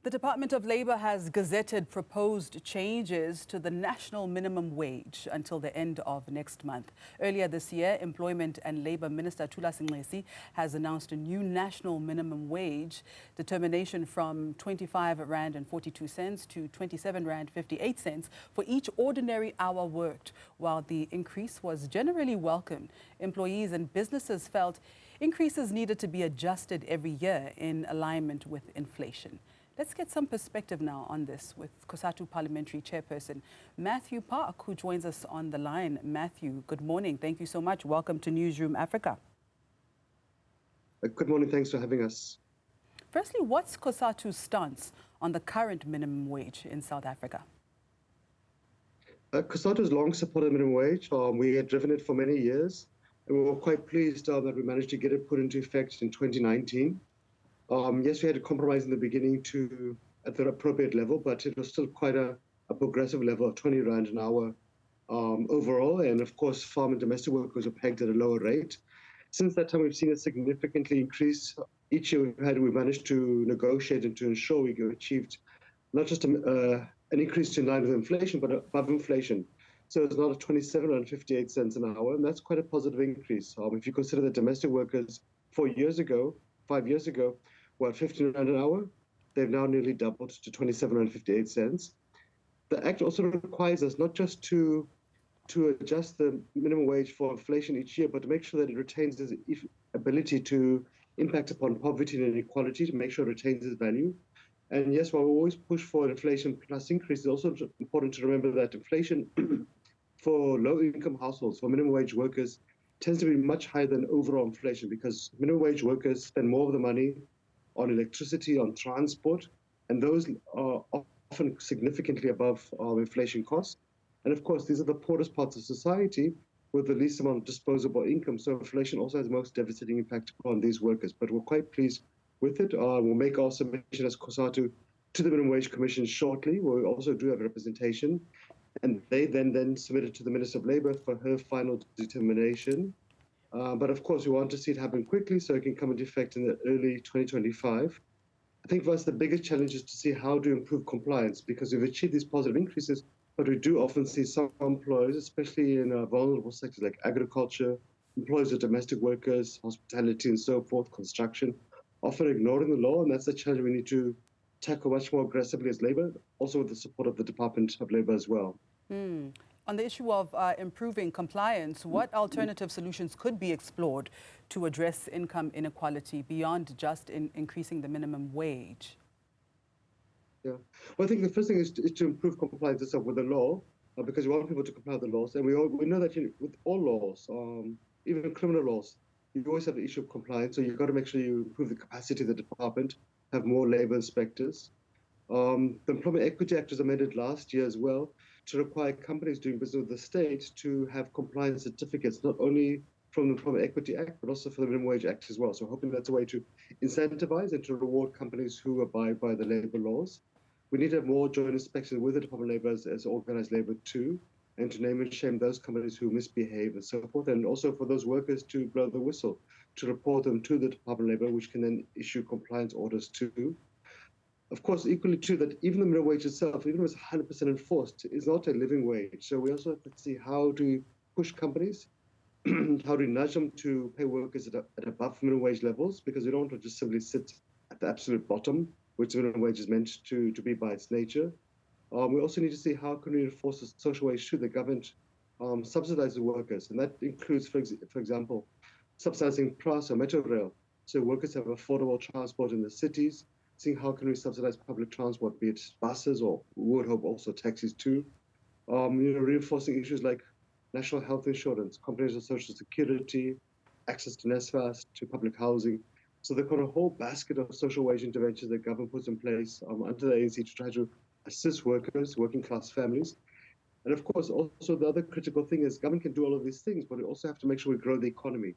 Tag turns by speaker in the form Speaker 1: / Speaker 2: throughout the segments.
Speaker 1: The Department of Labour has gazetted proposed changes to the national minimum wage until the end of next month. Earlier this year, Employment and Labour Minister Thulas Nxesi has announced a new national minimum wage determination from 25 Rand and 42 cents to 27 Rand 58 cents for each ordinary hour worked. While the increase was generally welcomed, employees and businesses felt increases needed to be adjusted every year in alignment with inflation. Let's get some perspective now on this with Cosatu Parliamentary Chairperson Matthew Park, who joins us on the line. Matthew, good morning. Thank you so much. Welcome to Newzroom Afrika.
Speaker 2: Good morning. Thanks for having us.
Speaker 1: Firstly, what's Cosatu's stance on the current minimum wage in South Africa?
Speaker 2: Cosatu has long supported minimum wage. We had driven it for many years, and we were quite pleased that we managed to get it put into effect in 2019. Yes, we had to compromise in the beginning at the appropriate level, but it was still quite a progressive level of 20 Rand an hour overall. And of course, farm and domestic workers were pegged at a lower rate. Since that time, we've seen it significantly increase. Each year we managed to negotiate and to ensure we achieved not just an increase in line with inflation, but above inflation. So it's now at 27 Rand 58 cents an hour, and that's quite a positive increase. If you consider that domestic workers 5 years ago, were at 15 Rand an hour, they've now nearly doubled to 27 Rand 58 cents. The Act also requires us not just to adjust the minimum wage for inflation each year, but to make sure that it retains its ability to impact upon poverty and inequality, to make sure it retains its value. And yes, while we always push for an inflation plus increase, it's also important to remember that inflation for low-income households, for minimum wage workers, tends to be much higher than overall inflation because minimum wage workers spend more of the money on electricity, on transport, and those are often significantly above inflation costs. And of course, these are the poorest parts of society with the least amount of disposable income. So inflation also has the most devastating impact on these workers. But we're quite pleased with it. We'll make our submission as Cosatu to the Minimum Wage Commission shortly. We also do have representation. And they then submit it to the Minister of Labour for her final determination. But of course, we want to see it happen quickly so it can come into effect in the early 2025. I think for us, the biggest challenge is to see how to improve compliance because we've achieved these positive increases, but we do often see some employers, especially in vulnerable sectors like agriculture, employers of domestic workers, hospitality and so forth, construction, often ignoring the law. And that's a challenge we need to tackle much more aggressively as Labour, also with the support of the Department of Labour as well.
Speaker 1: On the issue of improving compliance, what alternative solutions could be explored to address income inequality beyond just increasing the minimum wage?
Speaker 2: Yeah, well, I think the first thing is to improve compliance itself with the law, because we want people to comply with the laws. And we know that with all laws, even criminal laws, you always have the issue of compliance. So you've got to make sure you improve the capacity of the department, have more labour inspectors. The Employment Equity Act was amended last year as well to require companies doing business with the state to have compliance certificates, not only from the Employment Equity Act, but also for the Minimum Wage Act as well. So hoping that's a way to incentivize and to reward companies who abide by the labour laws. We need to have more joint inspections with the Department of Labour as organised labour too, and to name and shame those companies who misbehave and so forth, and also for those workers to blow the whistle, to report them to the Department of Labour, which can then issue compliance orders too. Of course, equally true that even the minimum wage itself, even if it's 100% enforced, is not a living wage. So we also have to see how to push companies, how to nudge them to pay workers at above minimum wage levels, because we don't want to just simply sit at the absolute bottom, which the minimum wage is meant to be by its nature. We also need to see how can we enforce the social wage too. The government subsidizes workers, and that includes, for example, subsidizing PRAS or Metro Rail, so workers have affordable transport in the cities. Seeing how can we subsidize public transport, be it buses or we would hope also taxis too. Reinforcing issues like national health insurance, comprehensive social security, access to NSFAS, to public housing. So they've got a whole basket of social wage interventions that government puts in place under the ANC to try to assist workers, working class families. And of course, also the other critical thing is government can do all of these things, but we also have to make sure we grow the economy.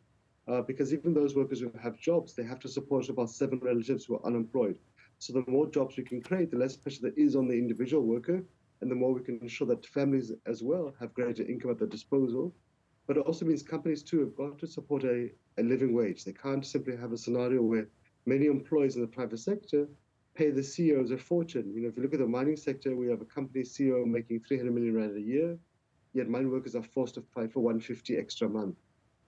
Speaker 2: Because even those workers who have jobs, they have to support about 7 relatives who are unemployed. So the more jobs we can create, the less pressure there is on the individual worker, and the more we can ensure that families as well have greater income at their disposal. But it also means companies too have got to support a living wage. They can't simply have a scenario where many employees in the private sector pay the CEOs a fortune. If you look at the mining sector, we have a company CEO making 300 million rand a year, yet mine workers are forced to fight for 150 extra a month.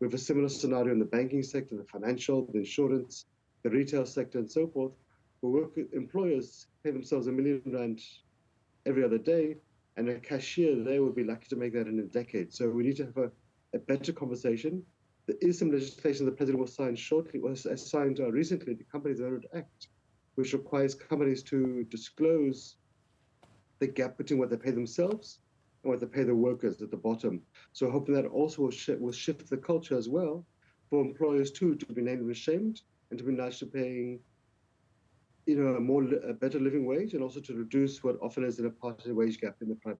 Speaker 2: We have a similar scenario in the banking sector, the financial, the insurance, the retail sector, and so forth, where employers pay themselves R1 million every other day, and a cashier there would be lucky to make that in a decade. So we need to have a better conversation. There is some legislation the president will sign shortly, was signed recently, the Companies Owned Act, which requires companies to disclose the gap between what they pay themselves and what they pay the workers at the bottom. So hoping that also will shift the culture as well for employers too to be named and ashamed and to be nice to paying a better living wage, and also to reduce what often is an apartheid wage gap in the private